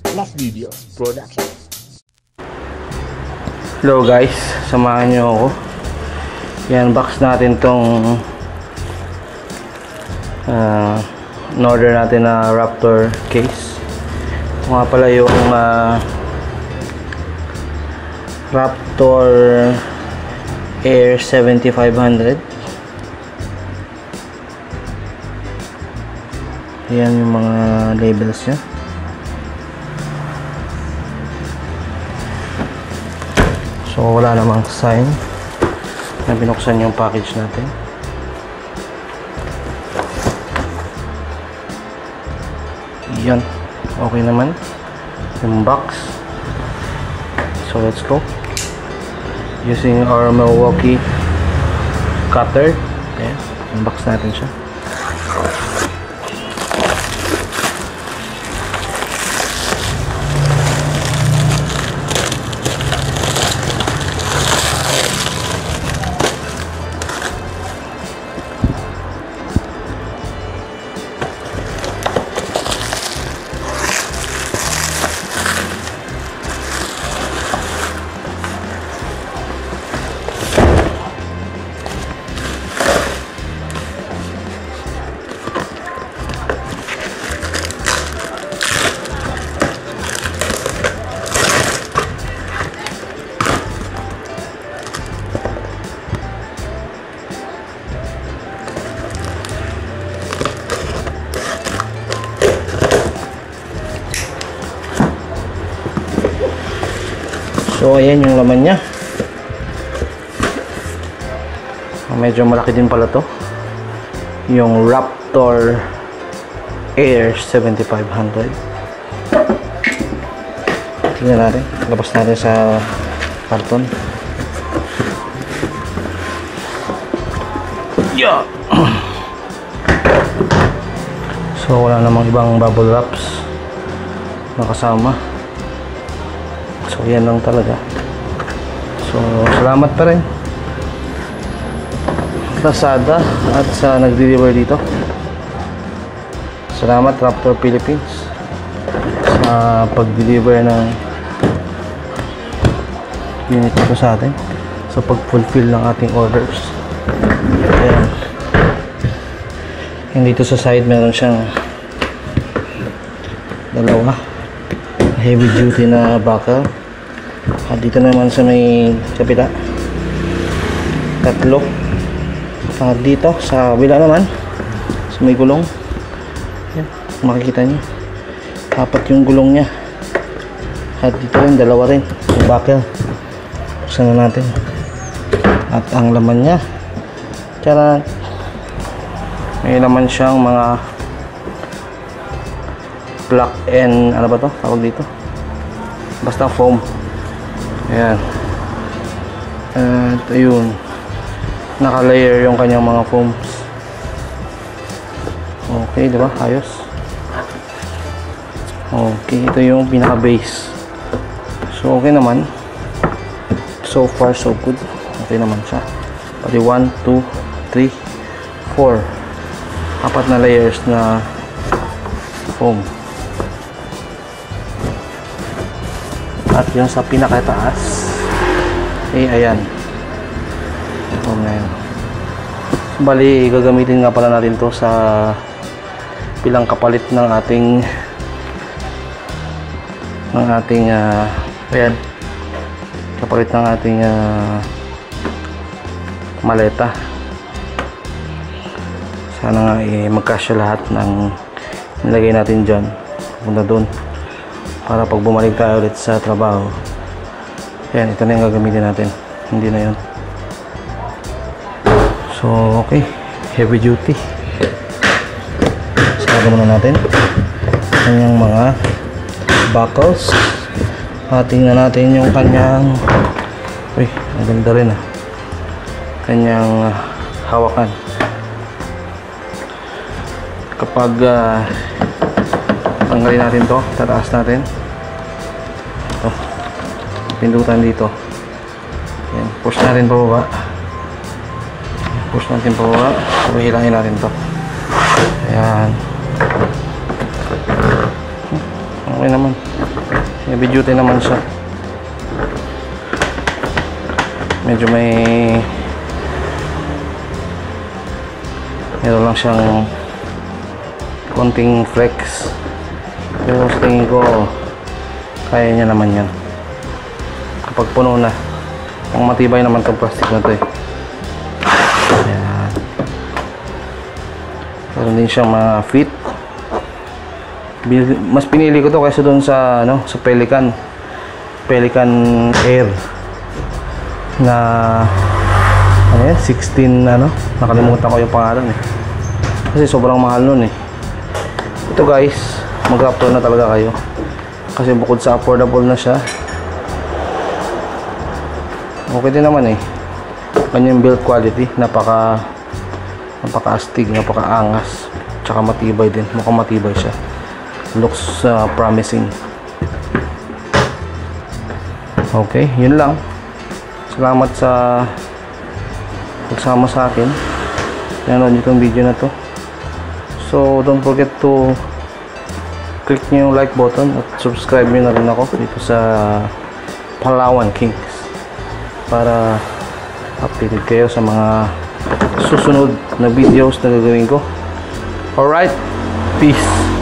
Plus Videos Production. Hello guys, samahan nyo ako. I-unbox natin tong in-order natin na Raptor case. Ito nga pala yung Raptor Air 7500. Ayan yung mga labels nya. So wala namang sign na binuksan yung package natin. Yan, okay naman yung box. So let's go. Using our Milwaukee cutter, ayan, unbox natin siya. So ayan yung laman nya. Medyo malaki din pala to. Yung Raptor Air 7500. Tingnan natin. Labas natin sa karton. Yeah. So wala namang ibang bubble wraps na kasama. So yan lang talaga. So salamat pa rin Lazada at sa nag-deliver dito. Salamat Raptor Philippines sa pag-deliver ng unit ito sa atin, sa pag-fulfill ng ating orders. Ayan. And dito sa side meron siyang dalawa heavy duty na buckle. At dito naman sa may kapila tatlo. At dito sa kabila naman sa may gulong, yan, makikita nyo apat yung gulong nya. At dito rin dalawa rin yung buckle. Buksan na natin. At ang laman nya, tiyara, may laman siyang mga plug and ano ba to tawag dito, basta foam. Ayan. At ayun, naka-layer yung kanyang mga foams. Okay, diba? Ayos. Okay, ito yung pinaka-base. So okay naman. So far so good. Okay naman siya. Pati 1, 2, 3, 4. Apat na layers na foam. At yung sa pinakataas ayan, ito ngayon. Bali gagamitin nga pala natin to sa bilang kapalit ng ating ayan, kapalit ng ating maleta. Sana nga magkasya lahat ng nilagay natin dyan punta dun, para pag bumalik tayo ulit sa trabaho, yan, ito na yung gagamitin natin, hindi na yun. So okay, heavy duty. Sarado muna natin kanyang mga buckles. Tingnan natin yung kanyang, uy, ang ganda rin kanyang hawakan. Kapag tanggalin natin to, tataas natin ito, pindutan dito. Yan, push natin pababa, push natin pababa, hilangin natin to. Ayan, okay naman. Heavy duty naman siya. Medyo meron lang siyang konting flex, pero sa tingin ko kaya niya naman yan kapag puno na. Ang matibay naman itong plastic na to eh. Ayan. Meron din siyang mga fit. Mas pinili ko to kaysa doon sa sa Pelican Air na ano yan, 16 nakalimutan ko yung pangalan eh, kasi sobrang mahal nun eh. Ito guys, mag-upload na talaga kayo kasi bukod sa affordable na siya, okay din naman eh. Kanyang build quality, napaka-astig, napaka-angas, tsaka matibay din, mukhang matibay siya. Looks promising. Okay, yun lang. Salamat sa pagsama sa akin. Nanonood niyo itong video na to. So don't forget to click niyo yung like button at subscribe niyo na rin ako dito sa Palawan Kings para updated kayo sa mga susunod na videos na gagawin ko. Alright, peace.